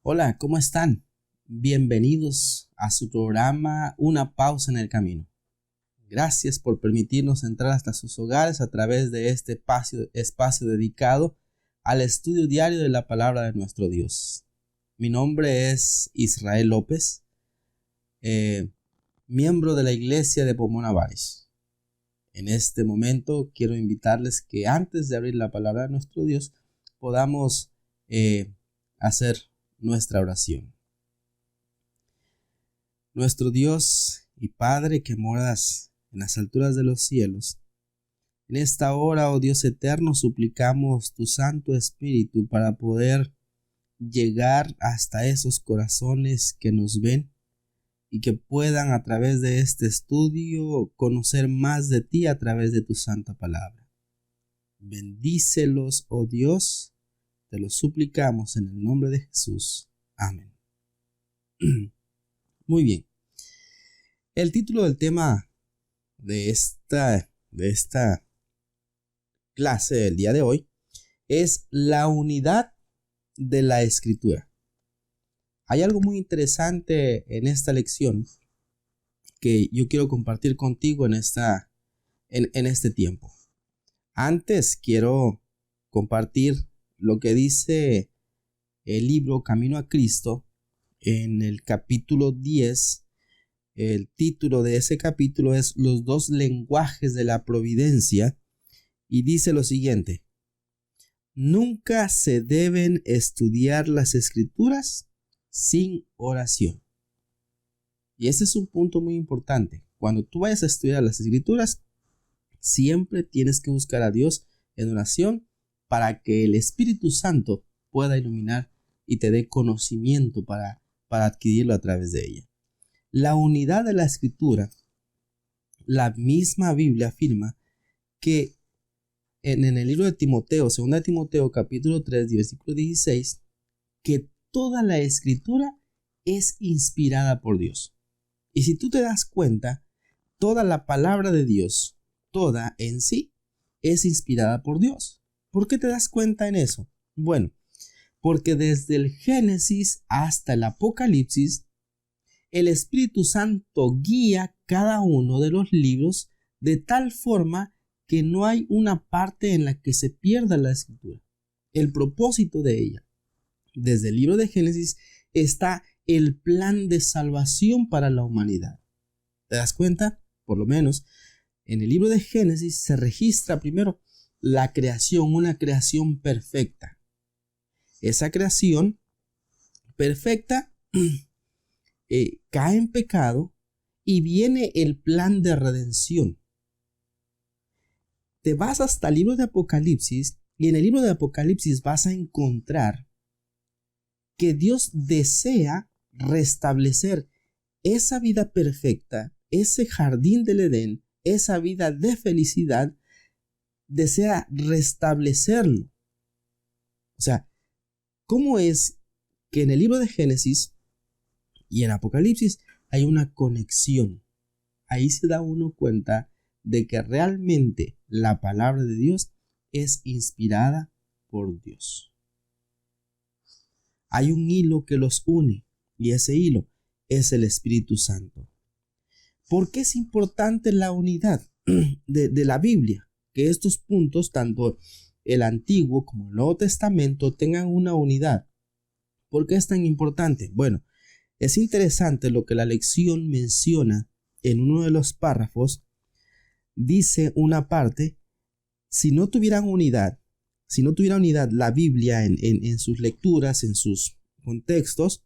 Hola, ¿cómo están? Bienvenidos a su programa Una pausa en el camino. Gracias por permitirnos entrar hasta sus hogares a través de este espacio dedicado al estudio diario de la palabra de nuestro Dios. Mi nombre es Israel López, miembro de la iglesia de Pomona Bares. En este momento quiero invitarles que antes de abrir la palabra de nuestro Dios podamos hacer nuestra oración. Nuestro Dios y Padre que moras en las alturas de los cielos, en esta hora, oh Dios eterno, suplicamos tu Santo Espíritu para poder llegar hasta esos corazones que nos ven y que puedan a través de este estudio conocer más de ti a través de tu santa palabra. Bendícelos, oh Dios. Te lo suplicamos en el nombre de Jesús. Amén. Muy bien. El título del tema de esta clase del día de hoy es la unidad de la Escritura. Hay algo muy interesante en esta lección que yo quiero compartir contigo en este tiempo. Antes quiero compartir lo que dice el libro Camino a Cristo en el capítulo 10. El título de ese capítulo es Los dos lenguajes de la providencia y dice lo siguiente: nunca se deben estudiar las escrituras sin oración. Y ese es un punto muy importante. Cuando tú vayas a estudiar las escrituras, siempre tienes que buscar a Dios en oración para que el Espíritu Santo pueda iluminar y te dé conocimiento para adquirirlo a través de ella. La unidad de la Escritura, la misma Biblia afirma que en el libro de Timoteo, 2 de Timoteo capítulo 3, versículo 16, que toda la Escritura es inspirada por Dios. Y si tú te das cuenta, toda la palabra de Dios, toda en sí, es inspirada por Dios. ¿Por qué te das cuenta en eso? Bueno, porque desde el Génesis hasta el Apocalipsis, el Espíritu Santo guía cada uno de los libros de tal forma que no hay una parte en la que se pierda la Escritura. El propósito de ella. Desde el libro de Génesis está el plan de salvación para la humanidad. ¿Te das cuenta? Por lo menos, en el libro de Génesis se registra primero la creación, una creación perfecta. Esa creación perfecta cae en pecado y viene el plan de redención. Te vas hasta el libro de Apocalipsis y en el libro de Apocalipsis vas a encontrar que Dios desea restablecer esa vida perfecta, ese jardín del Edén, esa vida de felicidad, desea restablecerlo. O sea, ¿cómo es que en el libro de Génesis y en Apocalipsis hay una conexión? Ahí se da uno cuenta de que realmente la palabra de Dios es inspirada por Dios. Hay un hilo que los une y ese hilo es el Espíritu Santo. ¿Por qué es importante la unidad de la Biblia? Que estos puntos, tanto el Antiguo como el Nuevo Testamento, tengan una unidad. ¿Por qué es tan importante? Bueno, es interesante lo que la lección menciona en uno de los párrafos. Dice una parte: si no tuviera unidad la Biblia en sus lecturas, en sus contextos,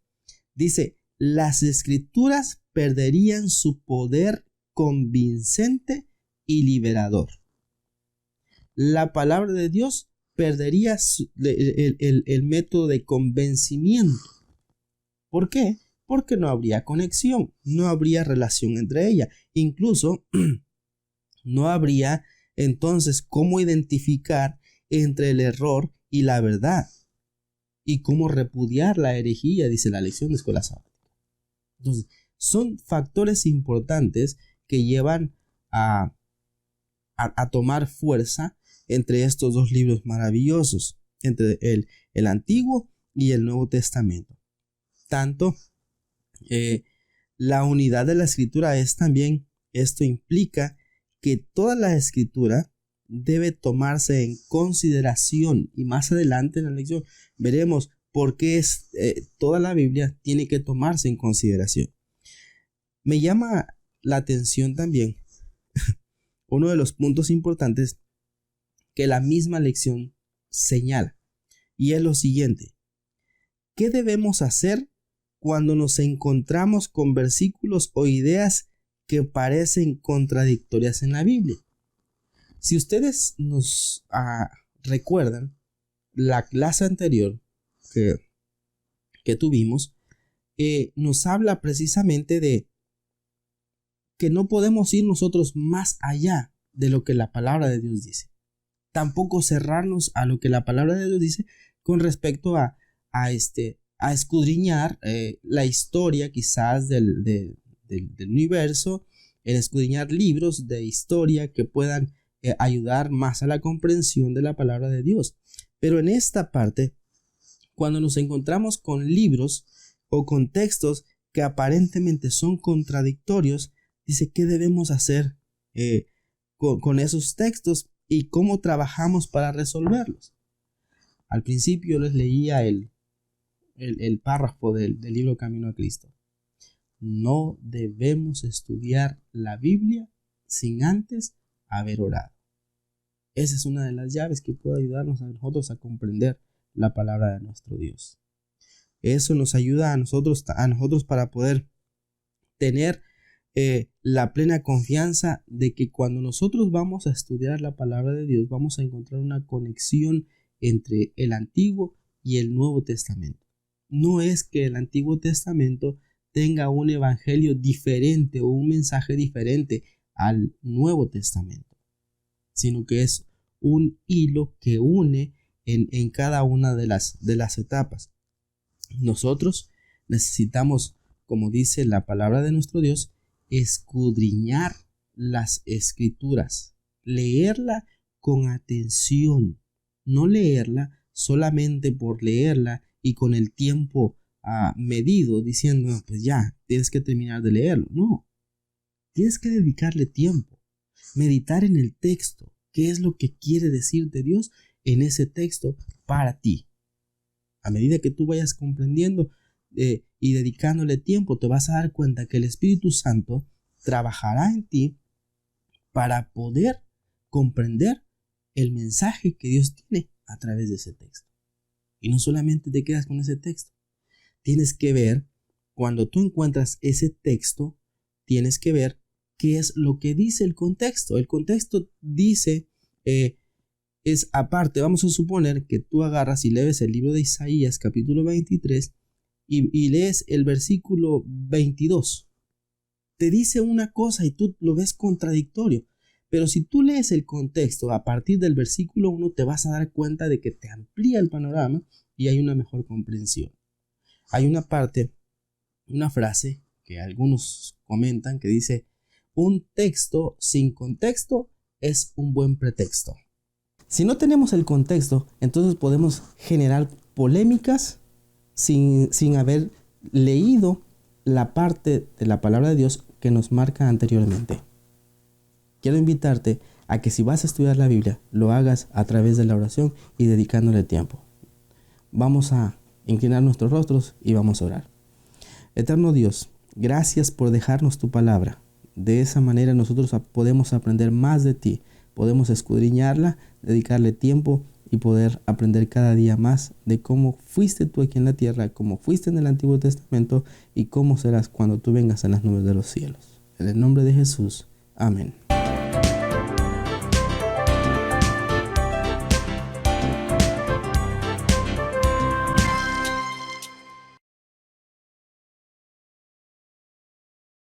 dice, las escrituras perderían su poder convincente y liberador. La palabra de Dios perdería el método de convencimiento. ¿Por qué? porque no habría conexión, no habría relación entre ellas. Incluso no habría entonces cómo identificar entre el error y la verdad y cómo repudiar la herejía, dice la lección de escuela sabática. Entonces, son factores importantes que llevan a tomar fuerza entre estos dos libros maravillosos, entre el Antiguo y el Nuevo Testamento. Tanto la unidad de la escritura es también, esto implica que toda la escritura debe tomarse en consideración, y más adelante en la lección veremos por qué toda la Biblia tiene que tomarse en consideración. Me llama la atención también uno de los puntos importantes que la misma lección señala, y es lo siguiente: ¿qué debemos hacer cuando nos encontramos con versículos o ideas que parecen contradictorias en la Biblia? Si ustedes nos recuerdan la clase anterior que tuvimos, nos habla precisamente de que no podemos ir nosotros más allá de lo que la palabra de Dios dice. Tampoco cerrarnos a lo que la palabra de Dios dice con respecto a escudriñar la historia quizás del universo, en escudriñar libros de historia que puedan ayudar más a la comprensión de la palabra de Dios. Pero en esta parte, cuando nos encontramos con libros o con textos que aparentemente son contradictorios, dice qué debemos hacer con esos textos y cómo trabajamos para resolverlos. Al principio les leía el párrafo del libro Camino a Cristo. No debemos estudiar la Biblia sin antes haber orado. Esa es una de las llaves que puede ayudarnos a nosotros a comprender la palabra de nuestro Dios. Eso nos ayuda a nosotros para poder tener la plena confianza de que cuando nosotros vamos a estudiar la palabra de Dios, vamos a encontrar una conexión entre el Antiguo y el Nuevo Testamento. No es que el Antiguo Testamento tenga un evangelio diferente o un mensaje diferente al Nuevo Testamento, sino que es un hilo que une en cada una de las etapas. Nosotros necesitamos, como dice la palabra de nuestro Dios, escudriñar las escrituras, leerla con atención, no leerla solamente por leerla y con el tiempo medido, diciendo, no, pues ya, tienes que terminar de leerlo. No, tienes que dedicarle tiempo, meditar en el texto, qué es lo que quiere decirte Dios en ese texto para ti. A medida que tú vayas comprendiendo y dedicándole tiempo, te vas a dar cuenta que el Espíritu Santo trabajará en ti para poder comprender el mensaje que Dios tiene a través de ese texto. Y no solamente te quedas con ese texto. Tienes que ver, cuando tú encuentras ese texto, tienes que ver qué es lo que dice el contexto. El contexto dice, es aparte, vamos a suponer que tú agarras y lees el libro de Isaías, capítulo 23, y lees el versículo 22. Te dice una cosa y tú lo ves contradictorio. Pero si tú lees el contexto a partir del versículo 1, te vas a dar cuenta de que te amplía el panorama y hay una mejor comprensión. Hay una parte, una frase que algunos comentan que dice: un texto sin contexto es un buen pretexto. Si no tenemos el contexto, entonces podemos generar polémicas sin haber leído la parte de la palabra de Dios que nos marca anteriormente. Quiero invitarte a que si vas a estudiar la Biblia, lo hagas a través de la oración y dedicándole tiempo. Vamos a inclinar nuestros rostros y vamos a orar. Eterno Dios, gracias por dejarnos tu palabra. De esa manera nosotros podemos aprender más de ti, podemos escudriñarla, dedicarle tiempo y poder aprender cada día más de cómo fuiste tú aquí en la tierra, cómo fuiste en el Antiguo Testamento y cómo serás cuando tú vengas en las nubes de los cielos. En el nombre de Jesús. Amén.